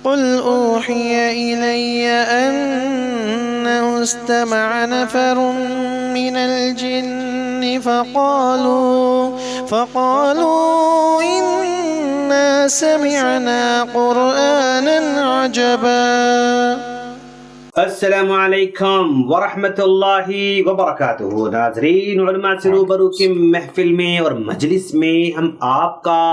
قل أوحي إلي أنه استمع نفر من الجن فقالوا إنا سمعنا قرآنا عجبا۔ السلام علیکم ورحمۃ اللہ وبرکاتہ۔ ناظرین، علماء سے روبرو کی محفل میں اور مجلس میں ہم آپ کا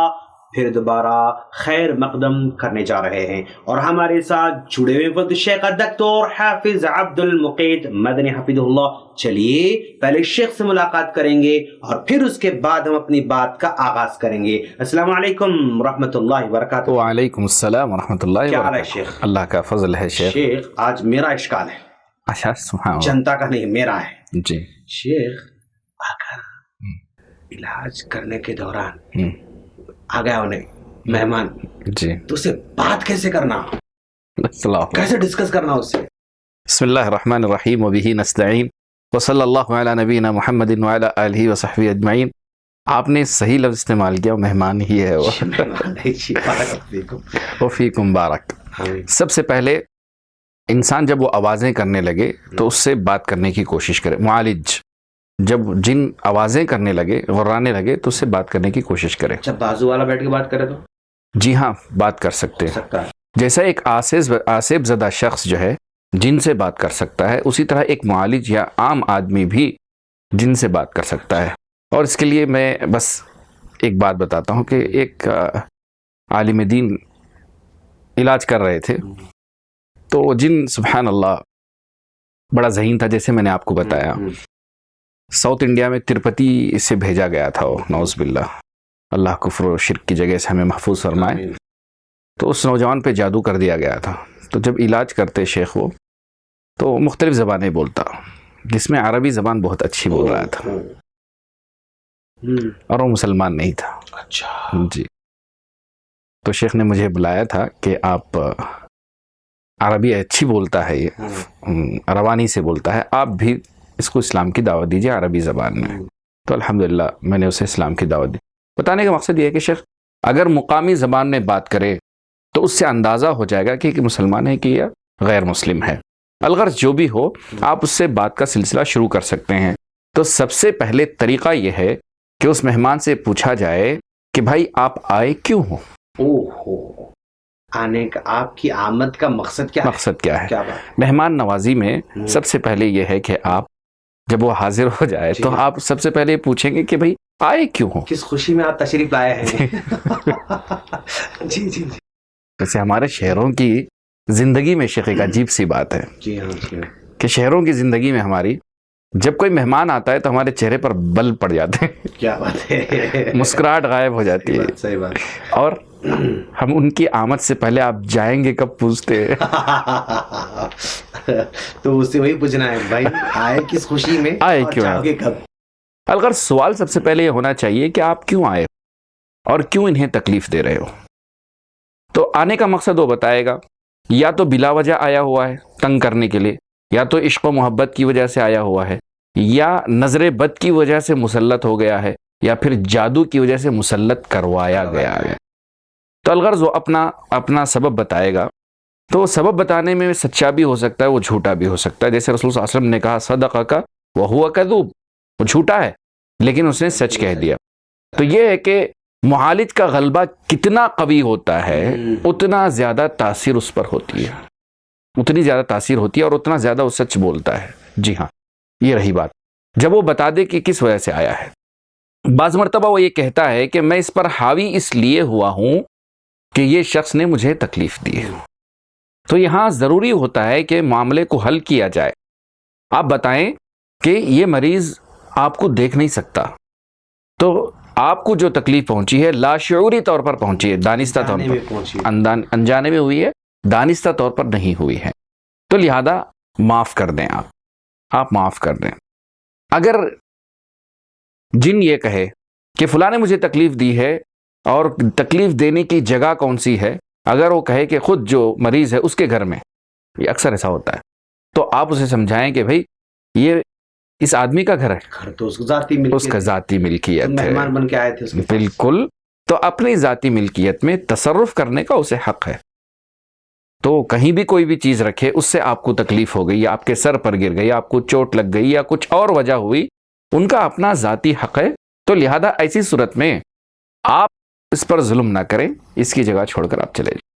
پھر دوبارہ خیر مقدم کرنے جا رہے ہیں، اور ہمارے ساتھ جڑے ہوئے فضل شیخ دکتور حافظ عبد المقیت مدنی حفظہ اللہ۔ چلیے پہلے شیخ سے ملاقات کریں گے اور پھر اس کے بعد ہم اپنی بات کا آغاز کریں گے۔ السلام علیکم ورحمۃ اللہ وبرکاتہ۔ وعلیکم السلام ورحمۃ اللہ کیا حال ہے وبرکاتہ۔ شیخ؟ اللہ کا فضل ہے شیخ۔ شیخ آج میرا اشکال ہے، اچھا سبحان اللہ۔ جنتا کا نہیں، میرا ہے۔ جی شیخ اگر علاج کرنے کے دوران آ گیا انہیں مہمان، جی تو اسے بات کیسے کرنا، السلام کیسے ڈسکس کرنا اس سے؟ بسم اللہ الرحمن الرحیم وبہ نستعین وصلی اللہ علی نبینا محمد وعلی آلہ وصحبہ اجمعین۔ آپ نے صحیح لفظ استعمال کیا، مہمان ہی ہے وہ۔ وفیکم بارک۔ سب سے پہلے انسان جب وہ آوازیں کرنے لگے تو اس سے بات کرنے کی کوشش کرے۔ معالج جب جن آوازیں کرنے لگے، غرانے لگے، تو اس سے بات کرنے کی کوشش کرے۔ جب بازو والا بیٹھ کے بات کرے تو جی ہاں، بات کر سکتے ہیں۔ سکتا ہے۔ جیسا ایک آسیب زدہ شخص جو ہے جن سے بات کر سکتا ہے، اسی طرح ایک معالج یا عام آدمی بھی جن سے بات کر سکتا ہے۔ اور اس کے لیے میں بس ایک بات بتاتا ہوں کہ ایک عالم دین علاج کر رہے تھے، تو جن سبحان اللہ بڑا ذہین تھا، جیسے میں نے آپ کو بتایا۔ ساؤتھ انڈیا میں تروپتی سے بھیجا گیا تھا وہ، نعوذ باللہ، اللہ کفر و شرک کی جگہ سے ہمیں محفوظ فرمائے۔ تو اس نوجوان پہ جادو کر دیا گیا تھا۔ تو جب علاج کرتے شیخ وہ، تو مختلف زبانیں بولتا، جس میں عربی زبان بہت اچھی بول رہا تھا، اور وہ مسلمان نہیں تھا۔ اچھا جی، تو شیخ نے مجھے بلایا تھا کہ آپ عربی اچھی بولتا ہے، یہ روانی سے بولتا ہے، آپ بھی اس کو اسلام کی دعوت دیجیے عربی زبان میں۔ تو الحمدللہ میں نے اسے اسلام کی دعوت دی۔ بتانے کا مقصد یہ ہے کہ شیخ اگر مقامی زبان میں بات کرے تو اس سے اندازہ ہو جائے گا کہ مسلمان ہے کہ یا غیر مسلم ہے۔ الغرض جو بھی ہو، آپ اس سے بات کا سلسلہ شروع کر سکتے ہیں۔ تو سب سے پہلے طریقہ یہ ہے کہ اس مہمان سے پوچھا جائے کہ بھائی آپ آئے کیوں ہو؟ آنے کا، آپ کی آمد کا مقصد کیا ہے؟ مقصد کیا ہے؟ کیا بات؟ مہمان نوازی میں سب سے پہلے یہ ہے کہ آپ جب وہ حاضر ہو جائے تو آپ سب سے پہلے پوچھیں گے کہ بھئی آئے کیوں ہو، کس خوشی میں آپ تشریف لائے ہیں؟ جی جی جی، جیسے ہمارے شہروں کی زندگی میں شیخ ایک عجیب سی بات ہے جی ہاں کہ شہروں کی زندگی میں ہماری جب کوئی مہمان آتا ہے تو ہمارے چہرے پر بل پڑ جاتے ہیں، کیا بات ہے، مسکراہٹ غائب ہو جاتی ہے، صحیح بات۔ اور ہم ان کی آمد سے پہلے آپ جائیں گے کب پوچھتے ہیں۔ تو اس سے وہی پوچھنا ہے، بھائی آئے کس خوشی میں، آئے اور کیوں؟ جاؤ گے کب؟ الغرض سوال سب سے پہلے یہ ہونا چاہیے کہ آپ کیوں آئے اور کیوں انہیں تکلیف دے رہے ہو۔ تو آنے کا مقصد وہ بتائے گا، یا تو بلا وجہ آیا ہوا ہے تنگ کرنے کے لیے، یا تو عشق و محبت کی وجہ سے آیا ہوا ہے، یا نظر بد کی وجہ سے مسلط ہو گیا ہے، یا پھر جادو کی وجہ سے مسلط کروایا گیا ہے۔ تو الغرض وہ اپنا سبب بتائے گا۔ تو سبب بتانے میں سچا بھی ہو سکتا ہے، وہ جھوٹا بھی ہو سکتا ہے۔ جیسے رسول صلی اللہ علیہ وسلم نے کہا صدقک وہو کذوب، وہ جھوٹا ہے لیکن اس نے سچ کہہ دیا۔ تو یہ ہے کہ معالج کا غلبہ کتنا قوی ہوتا ہے، اتنا زیادہ تاثیر اس پر ہوتی ہے، اتنی زیادہ تاثیر ہوتی ہے، اور اتنا زیادہ وہ سچ بولتا ہے۔ جی ہاں، یہ رہی بات جب وہ بتا دے کہ کس وجہ سے آیا ہے۔ بعض مرتبہ وہ یہ کہتا ہے کہ میں اس پر حاوی اس لیے ہوا ہوں کہ یہ شخص نے مجھے تکلیف دی ہے۔ تو یہاں ضروری ہوتا ہے کہ معاملے کو حل کیا جائے۔ آپ بتائیں کہ یہ مریض آپ کو دیکھ نہیں سکتا، تو آپ کو جو تکلیف پہنچی ہے لاشعوری طور پر پہنچی ہے، دانستہ طور پر، انجانے میں ہوئی ہے، دانستہ طور پر نہیں ہوئی ہے۔ تو لہذا معاف کر دیں، آپ معاف کر دیں۔ اگر جن یہ کہے کہ فلاں نے مجھے تکلیف دی ہے اور تکلیف دینے کی جگہ کون سی ہے، اگر وہ کہے کہ خود جو مریض ہے اس کے گھر میں، یہ اکثر ایسا ہوتا ہے، تو آپ اسے سمجھائیں کہ بھئی یہ اس آدمی کا گھر ہے، گھر تو اس کا ذاتی ملکیت ہے، مہمان بن کے آئے تھے اس کے بالکل۔ تو اپنی ذاتی ملکیت میں تصرف کرنے کا اسے حق ہے۔ تو کہیں بھی کوئی بھی چیز رکھے اس سے آپ کو تکلیف ہو گئی یا آپ کے سر پر گر گئی, آپ کو چوٹ لگ گئی یا کچھ اور وجہ ہوئی, ان کا اپنا ذاتی حق ہے. تو لہذا ایسی صورت میں آپ اس پر ظلم نہ کریں, اس کی جگہ چھوڑ کر آپ چلے جائیں.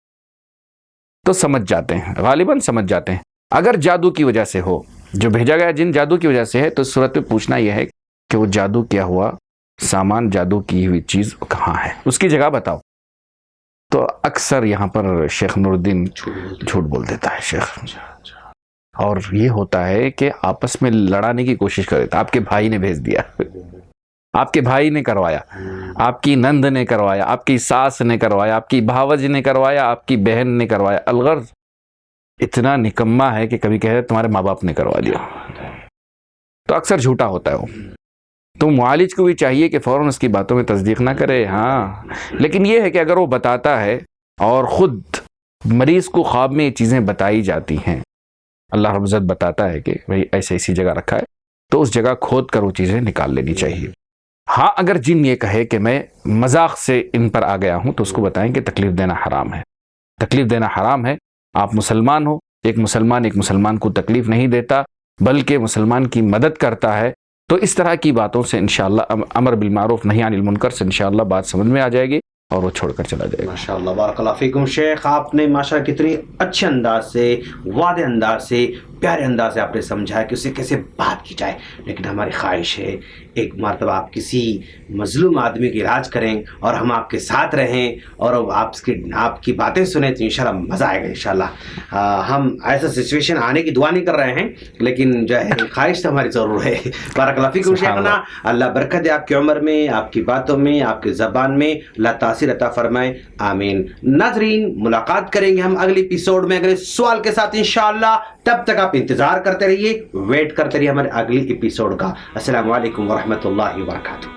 تو سمجھ جاتے ہیں, غالباً سمجھ جاتے ہیں. اگر جادو کی وجہ سے ہو, جو بھیجا گیا جن جادو کی وجہ سے ہے, تو اس صورت میں پوچھنا یہ ہے کہ وہ جادو کیا ہوا سامان, جادو کی ہوئی چیز کہاں ہے, اس کی جگہ بتاؤ. تو اکثر یہاں پر شیخ نور الدین جھوٹ بول دیتا ہے شیخ, اور یہ ہوتا ہے کہ آپس میں لڑانے کی کوشش کر دیتا. آپ کے بھائی نے بھیج دیا, آپ کے بھائی نے کروایا, آپ کی نند نے کروایا, آپ کی ساس نے کروایا, آپ کی بھاوج نے کروایا, آپ کی بہن نے کروایا. الغرض اتنا نکما ہے کہ کبھی کہے تمہارے ماں باپ نے کروا دیا. تو اکثر جھوٹا ہوتا ہے وہ. تو معالج کو بھی چاہیے کہ فوراً اس کی باتوں میں تصدیق نہ کرے. ہاں, لیکن یہ ہے کہ اگر وہ بتاتا ہے اور خود مریض کو خواب میں یہ چیزیں بتائی جاتی ہیں, اللہ رب العزت بتاتا ہے کہ بھئی ایسے اسی جگہ رکھا ہے, تو اس جگہ کھود کر وہ چیزیں نکال لینی چاہیے. ہاں, اگر جن یہ کہے کہ میں مذاق سے ان پر آ گیا ہوں, تو اس کو بتائیں کہ تکلیف دینا حرام ہے. تکلیف دینا حرام ہے. آپ مسلمان ہو, ایک مسلمان کو تکلیف نہیں دیتا بلکہ مسلمان کی مدد کرتا ہے. تو اس طرح کی باتوں سے انشاءاللہ امر بالمعروف نہی عن المنکر سے انشاءاللہ بات سمجھ میں آ جائے گی اور وہ چھوڑ کر چلا جائے گا. ماشاءاللہ, بارک اللہ فیکم شیخ. آپ نے ماشاءاللہ کتنی اچھے انداز سے, واضح انداز سے, پیارے انداز سے آپ نے سمجھایا کہ اسے کیسے بات کی جائے. لیکن ہماری خواہش ہے ایک مرتبہ آپ کسی مظلوم آدمی کا علاج کریں اور ہم آپ کے ساتھ رہیں اور آپ کی باتیں سنیں, تو انشاءاللہ مزہ آئے گا انشاءاللہ. ہم ایسا سچویشن آنے کی دعا نہیں کر رہے ہیں, لیکن جو ہے خواہش تو ہماری ضرور ہے. بارک اللہ فیکم شیخنا, اللہ برکت دے آپ کی عمر میں, آپ کی باتوں میں, آپ کی زبان میں, اللہ تاثیر عطا فرمائے, آمین. ناظرین, ملاقات کریں گے ہم اگلی ایپیسوڈ میں اگلے سوال کے ساتھ انشاءاللہ. تب تک آپ انتظار کرتے رہیے, ویٹ کرتے رہیے ہمارے اگلی ایپیسوڈ کا. السلام علیکم ورحمۃ اللہ وبرکاتہ.